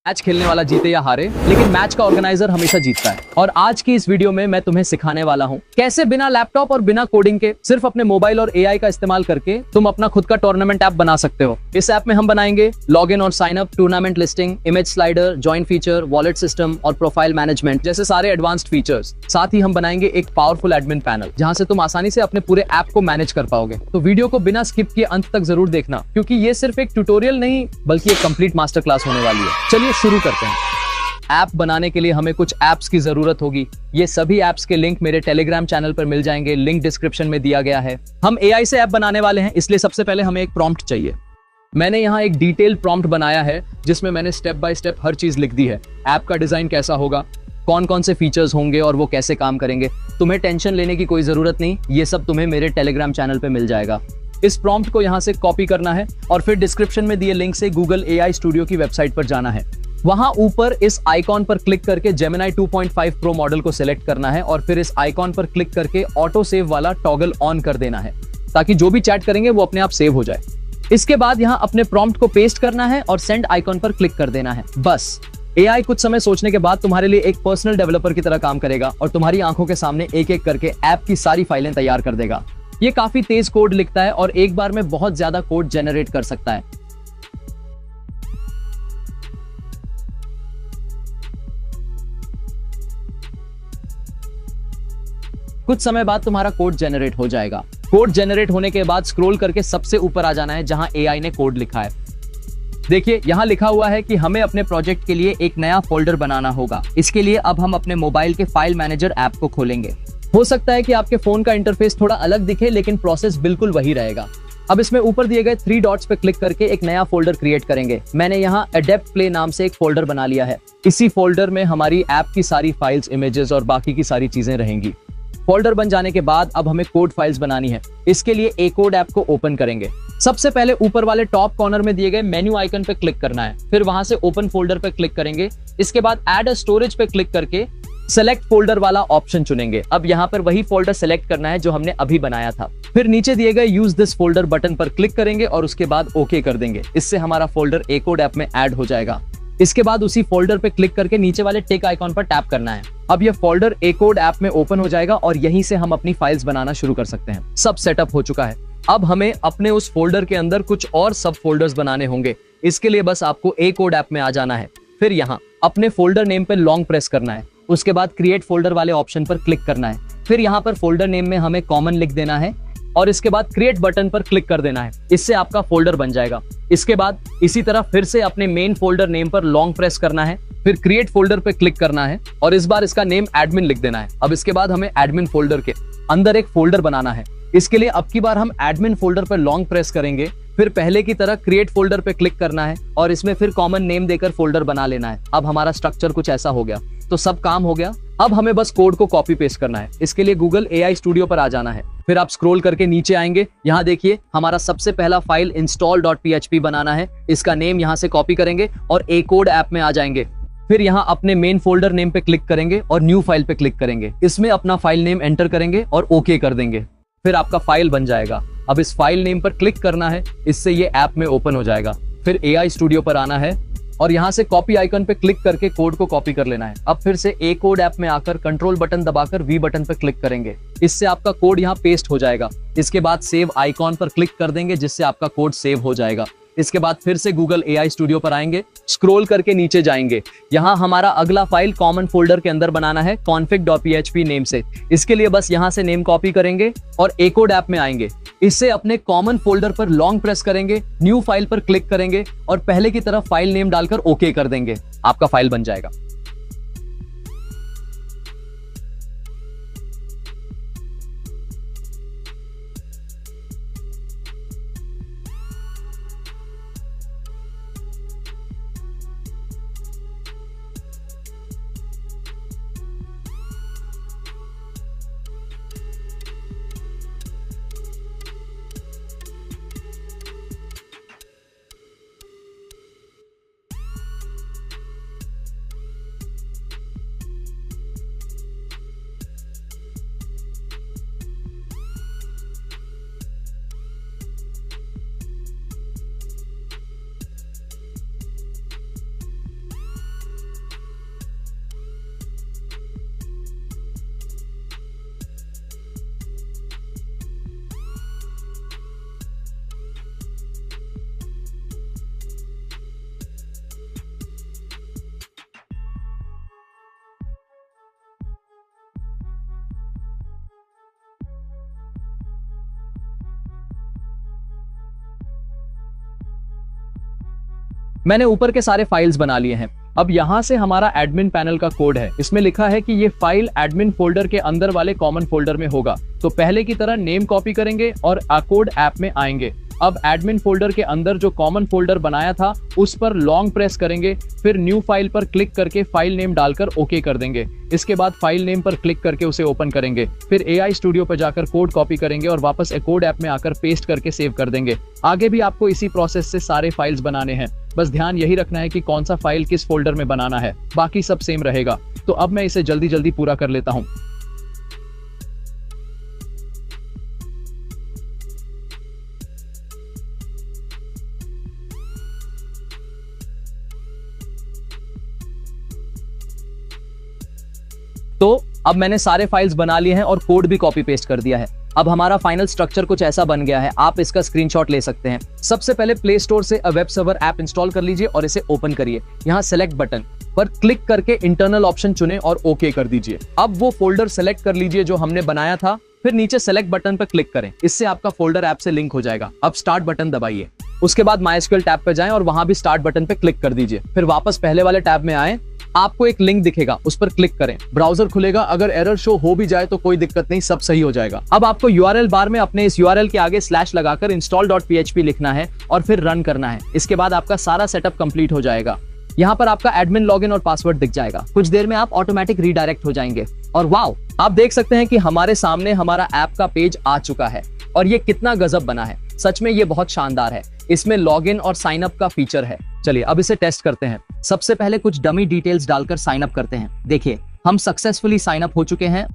Match खेलने वाला जीते या हारे, लेकिन मैच का ऑर्गेनाइजर हमेशा जीतता है। और आज की इस वीडियो में मैं तुम्हें सिखाने वाला हूं कैसे बिना लैपटॉप और बिना कोडिंग के सिर्फ अपने मोबाइल और एआई का इस्तेमाल करके तुम अपना खुद का टूर्नामेंट ऐप बना सकते हो। इस ऐप में हम बनाएंगे लॉग इन और sign up, tournament listing, image slider, join feature, wallet system और प्रोफाइल मैनेजमेंट जैसे सारे एडवांस्ड फीचर्स। साथ ही हम बनाएंगे एक पावरफुल एडमिन पैनल जहां से तुम आसानी से अपने पूरे ऐप को मैनेज कर पाओगे। तो वीडियो को बिना स्किप किए अंत तक जरूर देखना, क्योंकि ये सिर्फ एक ट्यूटोरियल नहीं बल्कि एक कंप्लीट मास्टर क्लास होने वाली है। चलिए शुरू करते हैं। ऐप बनाने के लिए हमें कुछ ऐप्स की जरूरत होगी। ये सभी ऐप्स के लिंक मेरे टेलीग्राम चैनल पर मिल जाएंगे, लिंक डिस्क्रिप्शन में दिया गया है। हम एआई से ऐप बनाने वाले हैं, इसलिए सबसे पहले हमें एक प्रॉम्प्ट चाहिए। मैंने यहाँ एक डिटेल प्रॉम्प्ट बनाया है जिसमें मैंने स्टेप बाय स्टेप हर चीज लिख दी है। ऐप का डिजाइन कैसा होगा, कौन कौन से फीचर्स होंगे और वो कैसे काम करेंगे। तुम्हें टेंशन लेने की कोई जरूरत नहीं, ये सब तुम्हें मेरे टेलीग्राम चैनल पे मिल जाएगा। इस प्रॉम्प्ट को यहाँ से कॉपी करना है और फिर डिस्क्रिप्शन में दिए लिंक से गूगल एआई स्टूडियो की वेबसाइट पर जाना है। वहां ऊपर इस आइकॉन पर क्लिक करके Gemini 2.5 प्रो मॉडल को सिलेक्ट करना है और फिर इस आइकॉन पर क्लिक करके ऑटो सेव वाला टॉगल ऑन कर देना है, ताकि जो भी चैट करेंगे वो अपने आप सेव हो जाए। इसके बाद यहाँ अपने प्रॉम्प्ट को पेस्ट करना है और सेंड आइकॉन पर क्लिक कर देना है। बस एआई कुछ समय सोचने के बाद तुम्हारे लिए एक पर्सनल डेवलपर की तरह काम करेगा और तुम्हारी आंखों के सामने एक एक करके ऐप की सारी फाइलें तैयार कर देगा। ये काफी तेज कोड लिखता है और एक बार में बहुत ज्यादा कोड जनरेट कर सकता है। कुछ समय बाद तुम्हारा कोड जनरेट हो जाएगा। कोड जनरेट होने के बाद स्क्रॉल करके सबसे ऊपर आ जाना है जहां एआई ने कोड लिखा है। देखिए यहां लिखा हुआ है कि हमें अपने प्रोजेक्ट के लिए एक नया फोल्डर बनाना होगा। इसके लिए अब हम अपने मोबाइल के फाइल मैनेजर ऐप को खोलेंगे। हो सकता है कि आपके फोन का इंटरफेस थोड़ा अलग दिखे, लेकिन प्रोसेस बिल्कुल वही रहेगा। अब इसमें ऊपर दिए गए 3 डॉट्स पे क्लिक करके एक नया फोल्डर क्रिएट करेंगे। मैंने यहाँ अडेप्ट प्ले नाम से एक फोल्डर बना लिया है। इसी फोल्डर में हमारी ऐप की सारी फाइल्स, इमेजेस और बाकी की सारी चीजें रहेंगी। फोल्डर बन जाने के बाद अब हमें कोड फाइल्स बनानी है। इसके लिए एकोड ऐप को ओपन करेंगे। सबसे पहले ऊपर वाले टॉप कॉर्नर में दिए गए मेन्यू आइकन पे क्लिक करना है, फिर वहां से ओपन फोल्डर पे क्लिक करेंगे। इसके बाद ऐड अ स्टोरेज पे क्लिक करके सेलेक्ट फोल्डर वाला ऑप्शन चुनेंगे। अब यहाँ पर वही फोल्डर सेलेक्ट करना है जो हमने अभी बनाया था। फिर नीचे दिए गए यूज दिस फोल्डर बटन पर क्लिक करेंगे और उसके बाद ओके कर देंगे। इससे हमारा फोल्डर एकोड ऐप में ऐड हो जाएगा। इसके बाद उसी फोल्डर पे क्लिक करके नीचे वाले टिक आइकॉन पर टैप करना है। अब ये फोल्डर एकोड ऐप में ओपन हो जाएगा और यहीं से हम अपनी फाइल्स बनाना शुरू कर सकते हैं। सब सेटअप हो चुका है। अब हमें अपने उस फोल्डर के अंदर कुछ और सब फोल्डर्स बनाने होंगे। इसके लिए बस आपको एकोड ऐप में आ जाना है। फिर यहाँ अपने फोल्डर नेम पे लॉन्ग प्रेस करना है। उसके बाद क्रिएट फोल्डर वाले ऑप्शन पर क्लिक करना है। फिर यहाँ पर फोल्डर नेम में हमें कॉमन लिख देना है और इसके बाद क्रिएट बटन पर क्लिक कर देना है। इससे आपका फोल्डर बन जाएगा। इसके बाद इसी तरह फिर से अपने मेन फोल्डर नेम पर लॉन्ग प्रेस करना है, फिर क्रिएट फोल्डर पे क्लिक करना है और इस बार इसका नेम एडमिन लिख देना है। अब इसके बाद हमें एडमिन फोल्डर के अंदर एक फोल्डर बनाना है। इसके लिए अब की बार हम एडमिन फोल्डर पर लॉन्ग प्रेस करेंगे, फिर पहले की तरह क्रिएट फोल्डर पे क्लिक करना है और इसमें फिर कॉमन नेम देकर फोल्डर बना लेना है। अब हमारा स्ट्रक्चर कुछ ऐसा हो गया। तो सब काम हो गया। अब हमें बस कोड को कॉपी पेस्ट करना है। इसके लिए गूगल एआई स्टूडियो पर आ जाना है। फिर आप स्क्रॉल करके नीचे आएंगे। यहाँ देखिए हमारा सबसे पहला फाइल install.php बनाना है। इसका नेम यहाँ से कॉपी करेंगे और एकोड ऐप में आ जाएंगे। फिर यहाँ अपने मेन फोल्डर नेम पे क्लिक करेंगे और न्यू फाइल पे क्लिक करेंगे। इसमें अपना फाइल नेम एंटर करेंगे और ओके कर देंगे। फिर आपका फाइल बन जाएगा। अब इस फाइल नेम पर क्लिक करना है, इससे ये ऐप में ओपन हो जाएगा। फिर एआई स्टूडियो पर आना है और यहाँ से कॉपी आइकन पे क्लिक करके कोड को कॉपी कर लेना है। अब फिर से एकोड ऐप में आकर कंट्रोल बटन दबाकर वी बटन पर क्लिक करेंगे। इससे आपका कोड यहाँ पेस्ट हो जाएगा। इसके बाद सेव आइकॉन पर क्लिक कर देंगे, जिससे आपका कोड सेव हो जाएगा। इसके बाद फिर से गूगल एआई स्टूडियो पर आएंगे, स्क्रॉल करके नीचे जाएंगे। यहाँ हमारा अगला फाइल कॉमन फोल्डर के अंदर बनाना है config.php नेम से। इसके लिए बस यहाँ से नेम कॉपी करेंगे और एकोड ऐप में आएंगे। इससे अपने कॉमन फोल्डर पर लॉन्ग प्रेस करेंगे, न्यू फाइल पर क्लिक करेंगे और पहले की तरह फाइल नेम डालकर ओके कर देंगे। आपका फाइल बन जाएगा। मैंने ऊपर के सारे फाइल्स बना लिए हैं। अब यहाँ से हमारा एडमिन पैनल का कोड है। इसमें लिखा है कि ये फाइल एडमिन फोल्डर के अंदर वाले कॉमन फोल्डर में होगा। तो पहले की तरह नेम कॉपी करेंगे और कोड ऐप में आएंगे। अब एडमिन फोल्डर के अंदर जो कॉमन फोल्डर बनाया था उस पर लॉन्ग प्रेस करेंगे, फिर न्यू फाइल पर क्लिक करके फाइल नेम डालकर ओके कर देंगे। इसके बाद फाइल नेम पर क्लिक करके उसे ओपन करेंगे, फिर AI स्टूडियो पर जाकर कोड कॉपी करेंगे और वापस कोड ऐप में आकर पेस्ट करके सेव कर देंगे। आगे भी आपको इसी प्रोसेस से सारे फाइल्स बनाने हैं। बस ध्यान यही रखना है कि कौन सा फाइल किस फोल्डर में बनाना है, बाकी सब सेम रहेगा। तो अब मैं इसे जल्दी जल्दी पूरा कर लेता हूँ। तो अब मैंने सारे फाइल्स बना लिए हैं और कोड भी कॉपी पेस्ट कर दिया है। अब हमारा फाइनल स्ट्रक्चर कुछ ऐसा बन गया है। आप इसका स्क्रीनशॉट ले सकते हैं। सबसे पहले प्ले स्टोर से वेब सर्वर ऐप इंस्टॉल कर लीजिए और इसे ओपन करिए। यहाँ सेलेक्ट बटन पर क्लिक करके इंटरनल ऑप्शन चुने और ओके कर दीजिए। अब वो फोल्डर सेलेक्ट कर लीजिए जो हमने बनाया था, फिर नीचे सेलेक्ट बटन पर क्लिक करें। इससे आपका फोल्डर ऐप से लिंक हो जाएगा। अब स्टार्ट बटन दबाइए। उसके बाद MySQL टैब पे जाएं और वहां भी स्टार्ट बटन पे क्लिक कर दीजिए। फिर वापस पहले वाले टैब में आए, आपको एक लिंक दिखेगा, उस पर क्लिक करें। ब्राउजर खुलेगा। अगर एरर शो हो भी जाए तो कोई दिक्कत नहीं, सब सही हो जाएगा। अब आपको URL बार में अपने इस URL के आगे स्लैश लगाकर install.php लिखना है और फिर रन करना है। इसके बाद आपका सारा सेटअप कंप्लीट हो जाएगा। यहाँ पर आपका एडमिन लॉगिन और पासवर्ड दिख जाएगा। कुछ देर में आप ऑटोमेटिक रीडायरेक्ट हो जाएंगे। और वाओ, आप देख सकते हैं कि हमारे सामने हमारा ऐप का पेज आ चुका है। और ये कितना गजब बना है। सच में ये बहुत शानदार है। इसमें लॉगिन और साइन अप का फीचर है। चलिए अब इसे टेस्ट करते हैं। सबसे पहले कुछ डमी डिटेल्स डालकर साइन अप करते हैं। देखिए, हम सक्सेसफुली साइन अप हो चुके हैं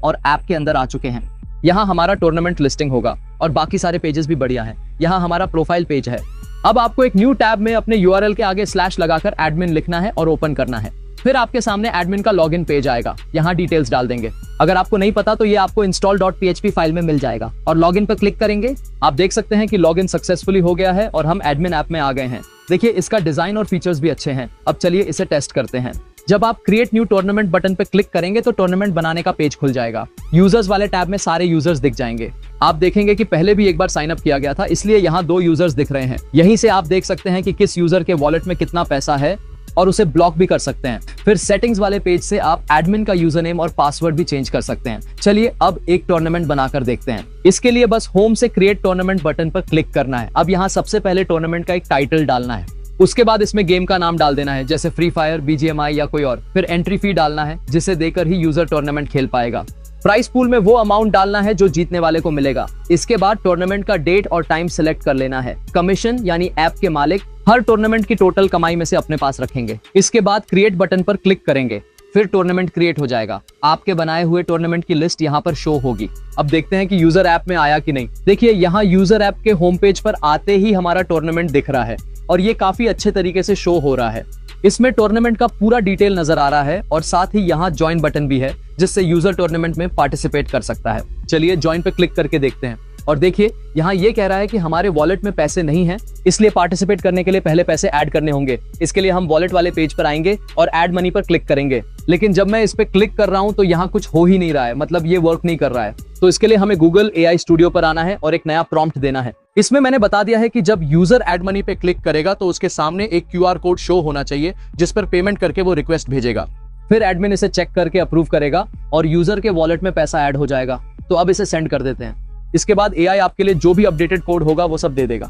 और ऐप के अंदर आ चुके हैं। यहाँ हमारा टूर्नामेंट लिस्टिंग होगा और बाकी सारे पेजेस भी बढ़िया हैं। यहाँ हमारा प्रोफाइल पेज है। अब आपको एक न्यू टैब में अपने URL के आगे स्लैश लगाकर एडमिन लिखना है और ओपन करना है। फिर आपके सामने एडमिन का लॉगिन पेज आएगा। यहाँ डिटेल्स डाल देंगे। अगर आपको नहीं पता तो ये आपको install.php फाइल में मिल जाएगा और लॉगिन पर क्लिक करेंगे। आप देख सकते हैं कि लॉगिन सक्सेसफुली हो गया है और हम एडमिन ऐप में आ गए हैं। देखिए, इसका डिजाइन और फीचर्स भी अच्छे हैं। अब चलिए इसे टेस्ट करते हैं। जब आप क्रिएट न्यू टूर्नामेंट बटन पर क्लिक करेंगे तो टूर्नामेंट बनाने का पेज खुल जाएगा। यूजर्स वाले टैब में सारे यूजर्स दिख जाएंगे। आप देखेंगे कि पहले भी एक बार साइन अप किया गया था, इसलिए यहाँ 2 यूजर्स दिख रहे हैं। यहीं से आप देख सकते हैं कि किस यूजर के वॉलेट में कितना पैसा है और उसे ब्लॉक भी कर सकते हैं। फिर सेटिंग्स वाले पेज से आप एडमिन का यूजर नेम और पासवर्ड भी चेंज कर सकते हैं। चलिए अब एक टूर्नामेंट बनाकर देखते हैं। इसके लिए बस होम से क्रिएट टूर्नामेंट बटन पर क्लिक करना है। अब यहाँ सबसे पहले टूर्नामेंट का एक टाइटल डालना है। उसके बाद इसमें गेम का नाम डाल देना है, जैसे फ्री फायर, BGMI या कोई और। फिर एंट्री फी डालना है, जिसे देकर ही यूजर टूर्नामेंट खेल पाएगा। प्राइस पूल में वो अमाउंट डालना है जो जीतने वाले को मिलेगा। इसके बाद टूर्नामेंट का डेट और टाइम सिलेक्ट कर लेना है। कमीशन यानी ऐप के मालिक हर टूर्नामेंट की टोटल कमाई में से अपने पास रखेंगे। इसके बाद क्रिएट बटन पर क्लिक करेंगे। फिर टूर्नामेंट क्रिएट हो जाएगा। आपके बनाए हुए टूर्नामेंट की लिस्ट यहाँ पर शो होगी। अब देखते हैं कि यूजर ऐप में आया कि नहीं। देखिए, यहाँ यूजर ऐप के होम पेज पर आते ही हमारा टूर्नामेंट दिख रहा है और ये काफी अच्छे तरीके से शो हो रहा है। इसमें टूर्नामेंट का पूरा डिटेल नजर आ रहा है और साथ ही यहाँ ज्वाइन बटन भी है, जिससे यूजर टूर्नामेंट में पार्टिसिपेट कर सकता है। चलिए ज्वाइन पे क्लिक करके देखते हैं और देखिए, यहाँ ये कह रहा है कि हमारे वॉलेट में पैसे नहीं हैं, इसलिए पार्टिसिपेट करने के लिए पहले पैसे ऐड करने होंगे। इसके लिए हम वॉलेट वाले पेज पर आएंगे और ऐड मनी पर क्लिक करेंगे। लेकिन जब मैं इस पे क्लिक कर रहा हूँ तो यहाँ कुछ हो ही नहीं रहा है, मतलब ये वर्क नहीं कर रहा है। तो इसके लिए हमें गूगल AI स्टूडियो पर आना है और एक नया प्रॉम्प्ट देना है। इसमें मैंने बता दिया है कि जब यूजर ऐड मनी पे क्लिक करेगा तो उसके सामने एक QR कोड शो होना चाहिए, जिस पर पेमेंट करके वो रिक्वेस्ट भेजेगा। फिर एडमिन इसे चेक करके अप्रूव करेगा और यूजर के वॉलेट में पैसा ऐड हो जाएगा। तो अब इसे सेंड कर देते हैं। इसके बाद AI आपके लिए जो भी अपडेटेड कोड होगा वो सब दे देगा।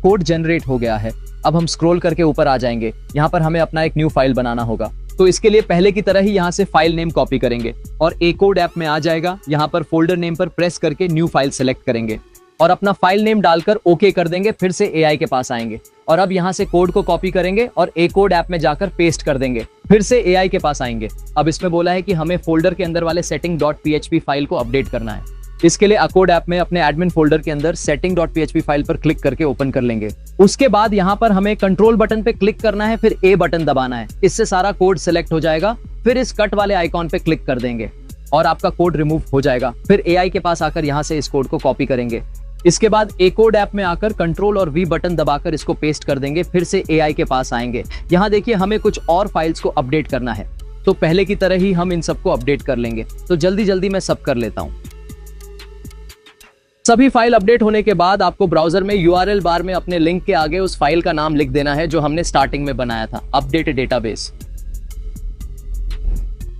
कोड जनरेट हो गया है। अब हम स्क्रॉल करके ऊपर आ जाएंगे। यहाँ पर हमें अपना एक न्यू फाइल बनाना होगा। तो इसके लिए पहले की तरह ही यहाँ से फाइल नेम कॉपी करेंगे और कोड ऐप में आ जाएगा। यहाँ पर फोल्डर नेम पर प्रेस करके न्यू फाइल सेलेक्ट करेंगे और अपना फाइल नेम डालकर ओके कर देंगे। फिर से AI के पास आएंगे और अब यहाँ से कोड को कॉपी करेंगे और कोड ऐप में जाकर पेस्ट कर देंगे। फिर से AI के पास आएंगे। अब इसमें बोला है कि हमें फोल्डर के अंदर वाले setting.php फाइल को अपडेट करना है। इसके लिए कोड ऐप में अपने एडमिन फोल्डर के अंदर setting.php फाइल पर क्लिक करके ओपन कर लेंगे। उसके बाद यहाँ पर हमें कंट्रोल बटन पे क्लिक करना है, फिर A बटन दबाना है। इससे सारा कोड सिलेक्ट हो जाएगा। फिर इस कट वाले आइकॉन पे क्लिक कर देंगे और आपका कोड रिमूव हो जाएगा। फिर AI के पास आकर यहाँ से इस कोड को कॉपी करेंगे। इसके बाद कोड ऐप में आकर कंट्रोल और V बटन दबाकर इसको पेस्ट कर देंगे। फिर से AI के पास आएंगे। यहाँ देखिए, हमें कुछ और फाइल्स को अपडेट करना है। तो पहले की तरह ही हम इन सबको अपडेट कर लेंगे। तो जल्दी जल्दी मैं सब कर लेता हूं। सभी फाइल अपडेट होने के बाद आपको ब्राउजर में यूआरएल बार में अपने लिंक के आगे उस फाइल का नाम लिख देना है जो हमने स्टार्टिंग में बनाया था, अपडेट डेटाबेस।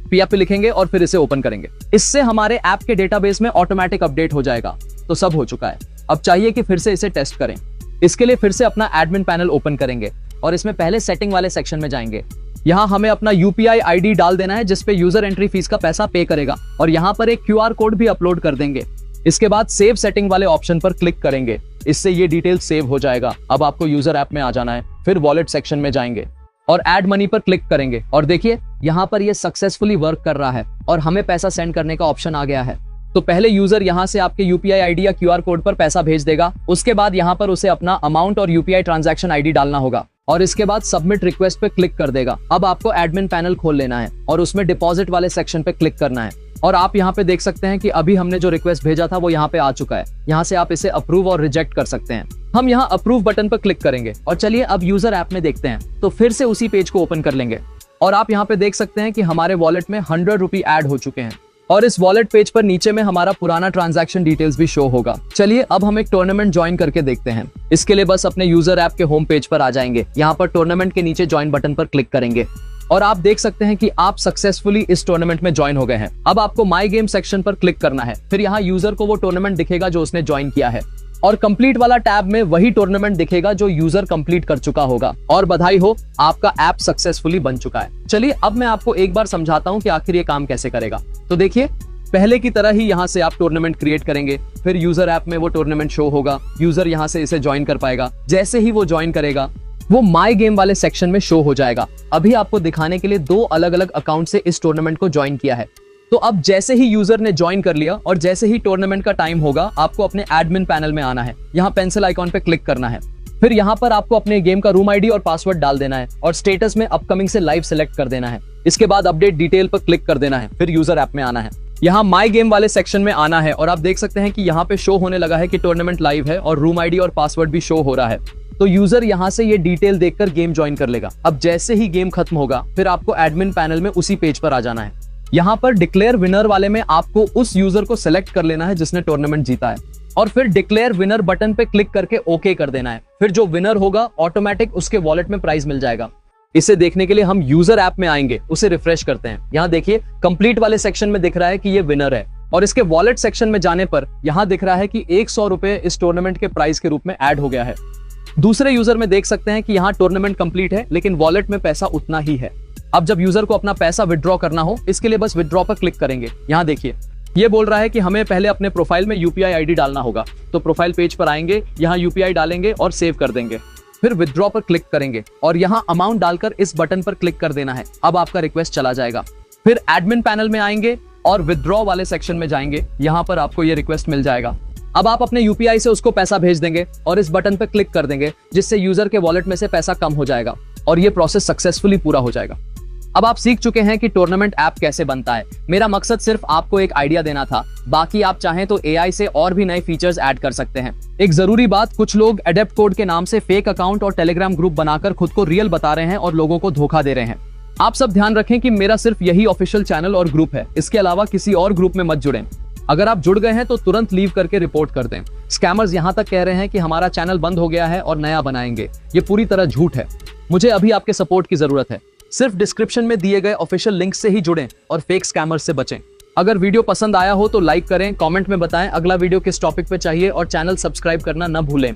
PHP लिखेंगे और फिर इसे ओपन करेंगे। इससे हमारे ऐप के डेटाबेस में ऑटोमेटिक अपडेट हो जाएगा। तो सब हो चुका है। अब चाहिए कि फिर से इसे टेस्ट करें। इसके लिए फिर से अपना एडमिन पैनल ओपन करेंगे और इसमें पहले सेटिंग वाले सेक्शन में जाएंगे। यहाँ हमें अपना UPI ID डाल देना है जिसपे यूजर एंट्री फीस का पैसा पे करेगा और यहाँ पर एक QR कोड भी अपलोड कर देंगे। इसके बाद सेव सेटिंग वाले ऑप्शन पर क्लिक करेंगे। इससे ये डिटेल सेव हो जाएगा। अब आपको यूजर ऐप में आ जाना है, फिर वॉलेट सेक्शन में जाएंगे और ऐड मनी पर क्लिक करेंगे और देखिए यहाँ पर ये सक्सेसफुली वर्क कर रहा है और हमें पैसा सेंड करने का ऑप्शन आ गया है। तो पहले यूजर यहाँ से आपके UPI ID या QR कोड पर पैसा भेज देगा। उसके बाद यहाँ पर उसे अपना अमाउंट और UPI ट्रांजैक्शन ID डालना होगा और इसके बाद सबमिट रिक्वेस्ट पे क्लिक कर देगा। अब आपको एडमिन पैनल खोल लेना है और उसमें डिपॉजिट वाले सेक्शन पे क्लिक करना है और आप यहाँ पे देख सकते हैं कि अभी हमने जो रिक्वेस्ट भेजा था वो यहाँ पे आ चुका है। यहाँ से आप इसे अप्रूव और रिजेक्ट कर सकते हैं। हम यहाँ अप्रूव बटन पर क्लिक करेंगे और चलिए अब यूजर ऐप में देखते हैं। तो फिर से उसी पेज को ओपन कर लेंगे और आप यहाँ पे देख सकते हैं कि हमारे वॉलेट में 100 रुपये ऐड हो चुके हैं और इस वॉलेट पेज पर नीचे में हमारा पुराना ट्रांजैक्शन डिटेल्स भी शो होगा। चलिए अब हम एक टूर्नामेंट ज्वाइन करके देखते हैं। इसके लिए बस अपने यूजर ऐप के होम पेज पर आ जाएंगे। यहाँ पर टूर्नामेंट के नीचे ज्वाइन बटन पर क्लिक करेंगे और आप देख सकते हैं कि आप सक्सेसफुली इस टूर्नामेंट में ज्वाइन हो गए हैं। अब आपको माई गेम सेक्शन पर क्लिक करना है। फिर यहाँ यूजर को वो टूर्नामेंट दिखेगा जो उसने ज्वाइन किया है और कंप्लीट वाला टैब में वही टूर्नामेंट दिखेगा जो यूजर कंप्लीट कर चुका होगा। और बधाई हो, आपका ऐप सक्सेसफुली बन चुका है। चलिए अब मैं आपको एक बार समझाता हूँ कि आखिर ये काम कैसे करेगा। तो देखिए पहले की तरह ही यहाँ से आप टूर्नामेंट क्रिएट करेंगे, फिर यूजर ऐप में वो टूर्नामेंट शो होगा। यूजर यहाँ से इसे ज्वाइन कर पाएगा। जैसे ही वो ज्वाइन करेगा वो माई गेम वाले सेक्शन में शो हो जाएगा। अभी आपको दिखाने के लिए 2 अलग अलग अकाउंट से इस टूर्नामेंट को ज्वाइन किया है। तो अब जैसे ही यूजर ने ज्वाइन कर लिया और जैसे ही टूर्नामेंट का टाइम होगा आपको अपने एडमिन पैनल में आना है। यहाँ पेंसिल आइकॉन पे क्लिक करना है। फिर यहाँ पर आपको अपने गेम का रूम ID और पासवर्ड डाल देना है और स्टेटस में अपकमिंग से लाइव सेलेक्ट कर देना है। इसके बाद अपडेट डिटेल पर क्लिक कर देना है। फिर यूजर ऐप में आना है। यहाँ माई गेम वाले सेक्शन में आना है और आप देख सकते हैं कि यहाँ पे शो होने लगा है कि टूर्नामेंट लाइव है और रूम ID और पासवर्ड भी शो हो रहा है। तो यूजर यहाँ से ये डिटेल देखकर गेम ज्वाइन कर लेगा। अब जैसे ही गेम खत्म होगा फिर आपको एडमिन पैनल में उसी पेज पर आ जाना है। यहाँ पर डिक्लेयर विनर वाले में आपको उस यूजर को सिलेक्ट कर लेना है जिसने टूर्नामेंट जीता है और फिर डिक्लेयर विनर बटन पे क्लिक करके ओके कर देना है। फिर जो विनर होगा ऑटोमेटिक उसके वॉलेट में प्राइज मिल जाएगा। इसे देखने के लिए हम यूजर ऐप में आएंगे, उसे रिफ्रेश करते हैं। यहाँ देखिए कंप्लीट वाले सेक्शन में दिख रहा है कि ये विनर है और इसके वॉलेट सेक्शन में जाने पर यहाँ दिख रहा है कि 100 रुपए इस टूर्नामेंट के प्राइस के रूप में ऐड हो गया है। दूसरे यूजर में देख सकते हैं कि यहाँ टूर्नामेंट कंप्लीट है लेकिन वॉलेट में पैसा उतना ही है। अब जब यूजर को अपना पैसा विड्रॉ करना हो इसके लिए बस विड्रॉ पर क्लिक करेंगे। यहाँ देखिए ये बोल रहा है कि हमें पहले अपने प्रोफाइल में UPI ID डालना होगा। तो प्रोफाइल पेज पर आएंगे, यहाँ UPI डालेंगे और सेव कर देंगे। फिर विड्रॉ पर क्लिक करेंगे और यहाँ अमाउंट डालकर इस बटन पर क्लिक कर देना है। अब आपका रिक्वेस्ट चला जाएगा। फिर एडमिन पैनल में आएंगे और विड्रॉ वाले सेक्शन में जाएंगे। यहाँ पर आपको ये रिक्वेस्ट मिल जाएगा। अब आप अपने UPI से उसको पैसा भेज देंगे और इस बटन पर क्लिक कर देंगे जिससे यूजर के वॉलेट में से पैसा कम हो जाएगा और ये प्रोसेस सक्सेसफुली पूरा हो जाएगा। अब आप सीख चुके हैं कि टूर्नामेंट ऐप कैसे बनता है। मेरा मकसद सिर्फ आपको एक आइडिया देना था। बाकी आप चाहें तो AI से और भी नए फीचर्स ऐड कर सकते हैं। एक जरूरी बात, कुछ लोग एडेप्ट कोड के नाम से फेक अकाउंट और टेलीग्राम ग्रुप बनाकर खुद को रियल बता रहे हैं और लोगों को धोखा दे रहे हैं। आप सब ध्यान रखें कि मेरा सिर्फ यही ऑफिशियल चैनल और ग्रुप है। इसके अलावा किसी और ग्रुप में मत जुड़ें। अगर आप जुड़ गए हैं तो तुरंत लीव करके रिपोर्ट कर दें। स्कैमर्स यहाँ तक कह रहे हैं कि हमारा चैनल बंद हो गया है और नया बनाएंगे। ये पूरी तरह झूठ है। मुझे अभी आपके सपोर्ट की जरूरत है। सिर्फ डिस्क्रिप्शन में दिए गए ऑफिशियल लिंक से ही जुड़ें और फेक स्कैमर्स से बचें। अगर वीडियो पसंद आया हो तो लाइक करें, कमेंट में बताएं अगला वीडियो किस टॉपिक पे चाहिए और चैनल सब्सक्राइब करना न भूलें।